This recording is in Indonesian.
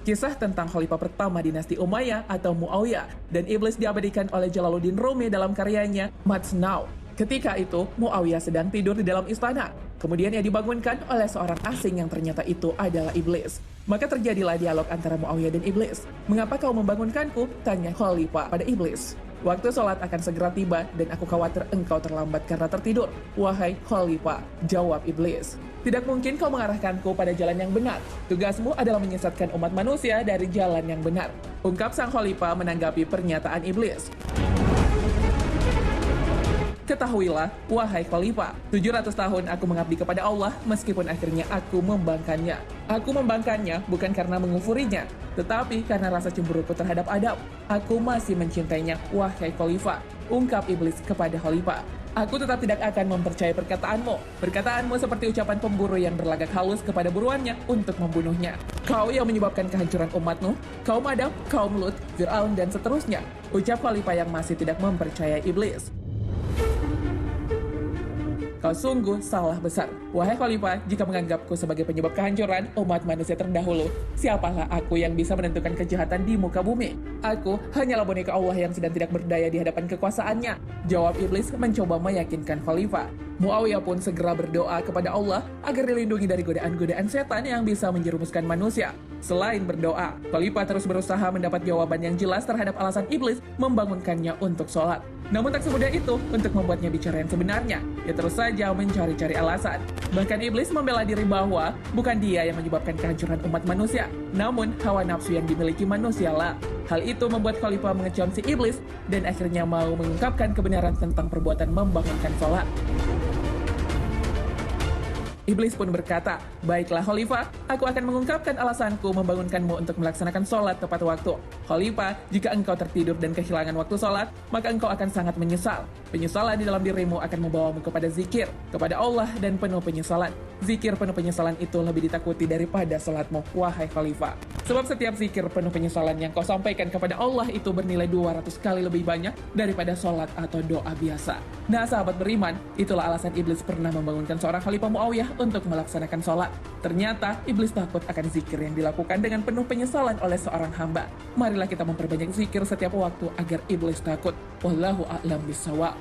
Kisah tentang khalifah pertama dinasti Umayyah atau Muawiyah dan iblis diabadikan oleh Jalaluddin Rumi dalam karyanya Masnaw. Ketika itu, Muawiyah sedang tidur di dalam istana. Kemudian ia dibangunkan oleh seorang asing yang ternyata itu adalah iblis. Maka terjadilah dialog antara Muawiyah dan iblis. "Mengapa kau membangunkanku?" tanya khalifah pada iblis. "Waktu sholat akan segera tiba dan aku khawatir engkau terlambat karena tertidur, wahai khalifah," jawab iblis. "Tidak mungkin kau mengarahkanku pada jalan yang benar. Tugasmu adalah menyesatkan umat manusia dari jalan yang benar," ungkap sang khalifah menanggapi pernyataan iblis. "Ketahuilah, wahai khalifah, 700 tahun aku mengabdi kepada Allah meskipun akhirnya aku membangkannya. Aku membangkannya bukan karena mengufurinya, tetapi karena rasa cemburuku terhadap Adam. Aku masih mencintainya, wahai khalifah," ungkap iblis kepada khalifah. "Aku tetap tidak akan mempercayai perkataanmu. Perkataanmu seperti ucapan pemburu yang berlagak halus kepada buruannya untuk membunuhnya. Kau yang menyebabkan kehancuran umatmu, kaum Adam, kaum Lut, Fir'aun, dan seterusnya," ucap khalifah yang masih tidak mempercayai iblis. "Kau sungguh salah besar. Wahai khalifah, jika menganggapku sebagai penyebab kehancuran umat manusia terdahulu, siapalah aku yang bisa menentukan kejahatan di muka bumi? Aku hanyalah boneka Allah yang sedang tidak berdaya di hadapan kekuasaannya," jawab iblis mencoba meyakinkan khalifah. Muawiyah pun segera berdoa kepada Allah agar dilindungi dari godaan-godaan setan yang bisa menjerumuskan manusia. Selain berdoa, khalifah terus berusaha mendapat jawaban yang jelas terhadap alasan iblis membangunkannya untuk sholat. Namun tak semudah itu untuk membuatnya bicara yang sebenarnya. Ia terus saja mencari-cari alasan. Bahkan iblis membela diri bahwa bukan dia yang menyebabkan kehancuran umat manusia, namun hawa nafsu yang dimiliki manusialah. Hal itu membuat khalifah mengecam si iblis dan akhirnya mau mengungkapkan kebenaran tentang perbuatan membangunkan sholat. Iblis pun berkata, "Baiklah khalifah, aku akan mengungkapkan alasanku membangunkanmu untuk melaksanakan sholat tepat waktu. Khalifah, jika engkau tertidur dan kehilangan waktu sholat, maka engkau akan sangat menyesal. Penyesalan di dalam dirimu akan membawamu kepada zikir, kepada Allah dan penuh penyesalan. Zikir penuh penyesalan itu lebih ditakuti daripada sholatmu, wahai khalifah. Sebab setiap zikir penuh penyesalan yang kau sampaikan kepada Allah itu bernilai 200 kali lebih banyak daripada sholat atau doa biasa." Nah sahabat beriman, itulah alasan iblis pernah membangunkan seorang khalifah Muawiyah untuk melaksanakan sholat. Ternyata iblis takut akan zikir yang dilakukan dengan penuh penyesalan oleh seorang hamba. Marilah kita memperbanyak zikir setiap waktu agar iblis takut. Wallahu a'lam bishawab.